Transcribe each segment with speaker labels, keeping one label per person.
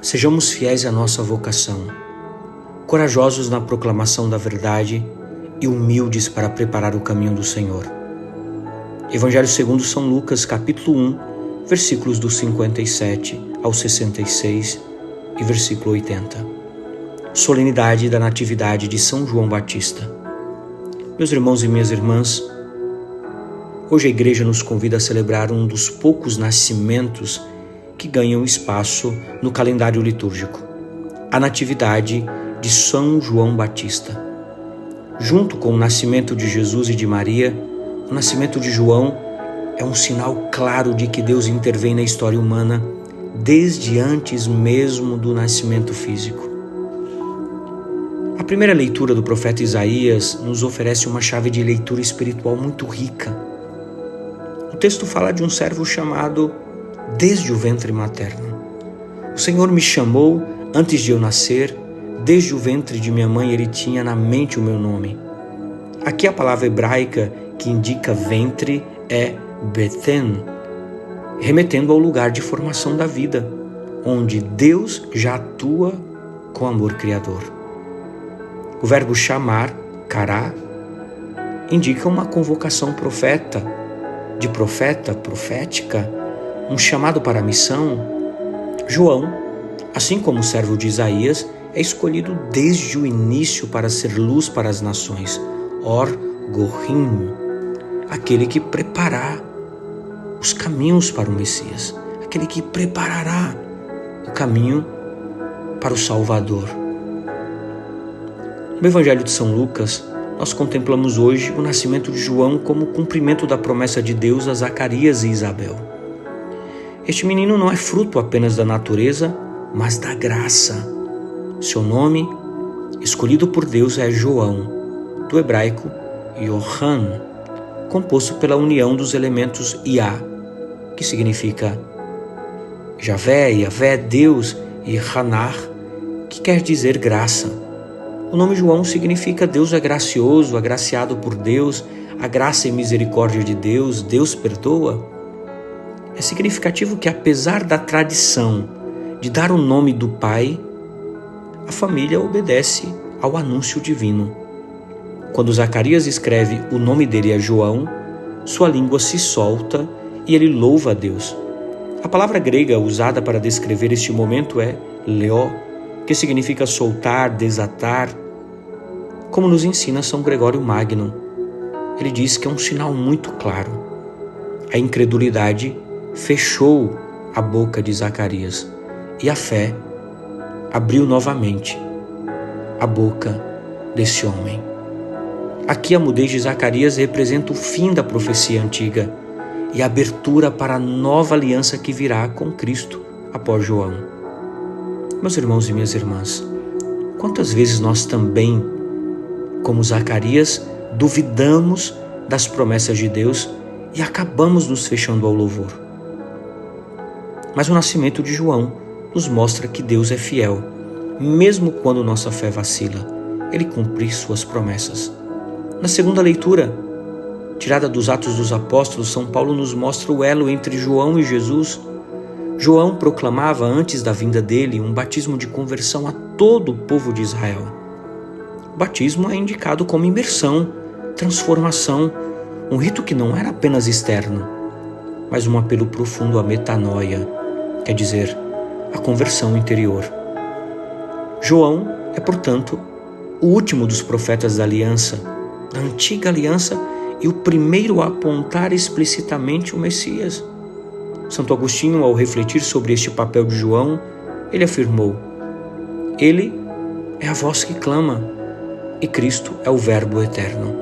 Speaker 1: Sejamos fiéis à nossa vocação, corajosos na proclamação da verdade e humildes para preparar o caminho do Senhor. Evangelho segundo São Lucas, capítulo 1, versículos do 57 ao 66 e versículo 80. Solenidade da Natividade de São João Batista. Meus irmãos e minhas irmãs, hoje a Igreja nos convida a celebrar um dos poucos nascimentos que ganham espaço no calendário litúrgico, a Natividade de São João Batista. Junto com o nascimento de Jesus e de Maria, o nascimento de João é um sinal claro de que Deus intervém na história humana desde antes mesmo do nascimento físico. A primeira leitura do profeta Isaías nos oferece uma chave de leitura espiritual muito rica. O texto fala de um servo chamado desde o ventre materno. O Senhor me chamou antes de eu nascer, desde o ventre de minha mãe ele tinha na mente o meu nome. Aqui a palavra hebraica que indica ventre é Beten, remetendo ao lugar de formação da vida, onde Deus já atua com amor criador. O verbo chamar, kará, indica uma convocação profética, um chamado para a missão. João, assim como o servo de Isaías, é escolhido desde o início para ser luz para as nações. Or Gohim, aquele que preparará os caminhos para o Messias, aquele que preparará o caminho para o Salvador. No Evangelho de São Lucas, nós contemplamos hoje o nascimento de João como cumprimento da promessa de Deus a Zacarias e Isabel. Este menino não é fruto apenas da natureza, mas da graça. Seu nome, escolhido por Deus, é João, do hebraico Yohan, composto pela união dos elementos Yah, que significa Javé, Deus, e Hanar, que quer dizer graça. O nome João significa Deus é gracioso, agraciado por Deus, a graça e misericórdia de Deus, Deus perdoa. É significativo que, apesar da tradição de dar o nome do pai, a família obedece ao anúncio divino. Quando Zacarias escreve o nome dele é João, sua língua se solta e ele louva a Deus. A palavra grega usada para descrever este momento é leó, que significa soltar, desatar, como nos ensina São Gregório Magno. Ele diz que é um sinal muito claro. A incredulidade fechou a boca de Zacarias e a fé abriu novamente a boca desse homem. Aqui a mudez de Zacarias representa o fim da profecia antiga e a abertura para a nova aliança que virá com Cristo após João. Meus irmãos e minhas irmãs, quantas vezes nós também, como Zacarias, duvidamos das promessas de Deus e acabamos nos fechando ao louvor. Mas o nascimento de João nos mostra que Deus é fiel, mesmo quando nossa fé vacila. Ele cumpre suas promessas. Na segunda leitura, tirada dos Atos dos Apóstolos, São Paulo nos mostra o elo entre João e Jesus. João proclamava antes da vinda dele um batismo de conversão a todo o povo de Israel. O batismo é indicado como imersão, transformação, um rito que não era apenas externo, mas um apelo profundo à metanoia, quer dizer, a conversão interior. João é, portanto, o último dos profetas da aliança, da antiga aliança, e o primeiro a apontar explicitamente o Messias. Santo Agostinho, ao refletir sobre este papel de João, ele afirmou: ele é a voz que clama e Cristo é o Verbo eterno.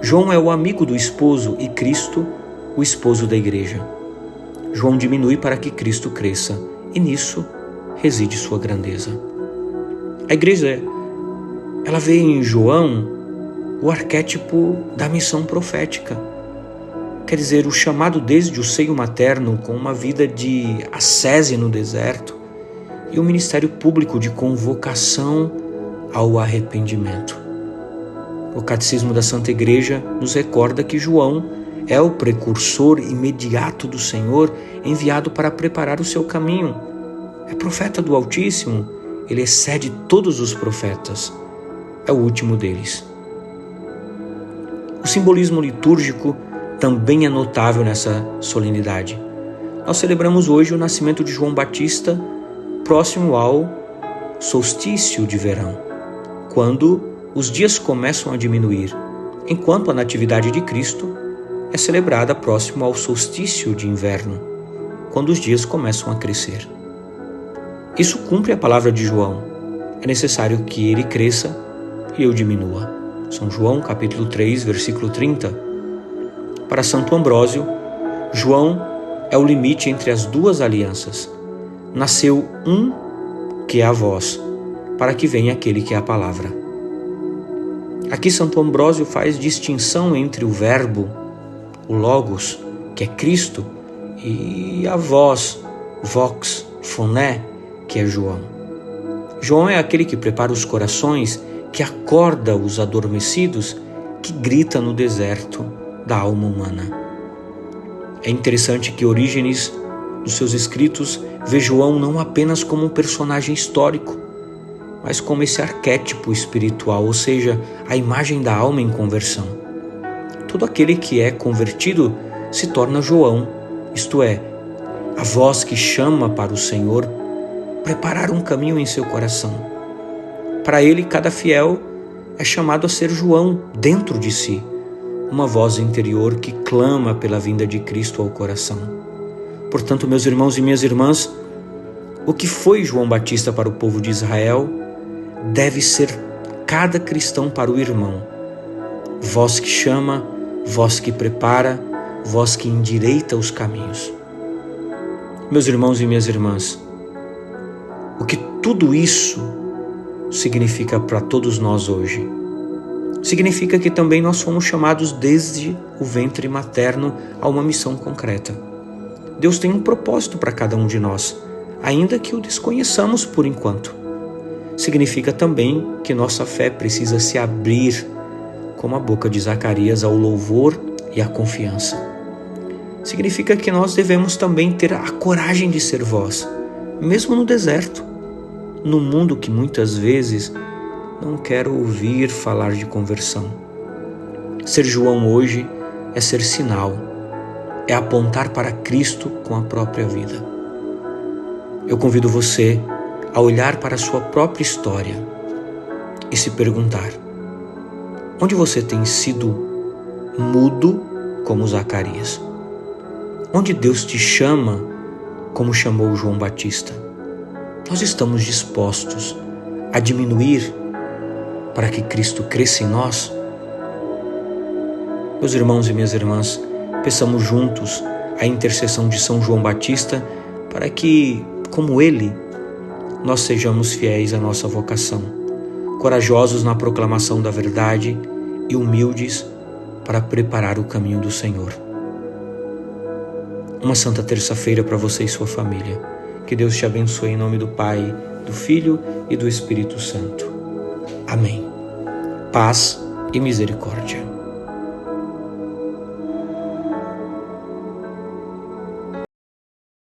Speaker 1: João é o amigo do esposo e Cristo o esposo da igreja. João diminui para que Cristo cresça e nisso reside sua grandeza. A igreja, ela vê em João o arquétipo da missão profética. Quer dizer, o chamado desde o seio materno com uma vida de ascese no deserto e o ministério público de convocação ao arrependimento. O Catecismo da Santa Igreja nos recorda que João é o precursor imediato do Senhor enviado para preparar o seu caminho, É profeta do Altíssimo, ele excede todos os profetas. É o último deles. O simbolismo litúrgico também é notável nessa solenidade. Nós celebramos hoje o nascimento de João Batista próximo ao solstício de verão, quando os dias começam a diminuir, enquanto a Natividade de Cristo é celebrada próximo ao solstício de inverno, quando os dias começam a crescer. Isso cumpre a palavra de João. É necessário que ele cresça e eu diminua. São João, capítulo 3, versículo 30. Para Santo Ambrósio, João é o limite entre as duas alianças. Nasceu um, que é a voz, para que venha aquele que é a palavra. Aqui Santo Ambrósio faz distinção entre o verbo, o logos, que é Cristo, e a voz, vox, phoné, que é João. João é aquele que prepara os corações, que acorda os adormecidos, que grita no deserto da alma humana. É interessante que Orígenes, nos seus escritos, vê João não apenas como um personagem histórico, mas como esse arquétipo espiritual, ou seja, a imagem da alma em conversão. Todo aquele que é convertido se torna João, isto é, a voz que chama para o Senhor preparar um caminho em seu coração. Para ele, cada fiel é chamado a ser João dentro de si, uma voz interior que clama pela vinda de Cristo ao coração. Portanto, meus irmãos e minhas irmãs, o que foi João Batista para o povo de Israel deve ser cada cristão para o irmão. Voz que chama, voz que prepara, voz que endireita os caminhos. Meus irmãos e minhas irmãs, o que tudo isso significa para todos nós hoje? Significa que também nós fomos chamados desde o ventre materno a uma missão concreta. Deus tem um propósito para cada um de nós, ainda que o desconheçamos por enquanto. Significa também que nossa fé precisa se abrir, como a boca de Zacarias, ao louvor e à confiança. Significa que nós devemos também ter a coragem de ser voz, mesmo no deserto, no mundo que muitas vezes não quer ouvir falar de conversão. Ser João hoje é ser sinal, é apontar para Cristo com a própria vida. Eu convido você a olhar para a sua própria história e se perguntar: onde você tem sido mudo como Zacarias? Onde Deus te chama como chamou João Batista? Nós estamos dispostos a diminuir para que Cristo cresça em nós? Meus irmãos e minhas irmãs, peçamos juntos a intercessão de São João Batista para que, como ele, nós sejamos fiéis à nossa vocação, corajosos na proclamação da verdade e humildes para preparar o caminho do Senhor. Uma santa terça-feira para você e sua família. Que Deus te abençoe em nome do Pai, do Filho e do Espírito Santo. Amém. Paz e misericórdia.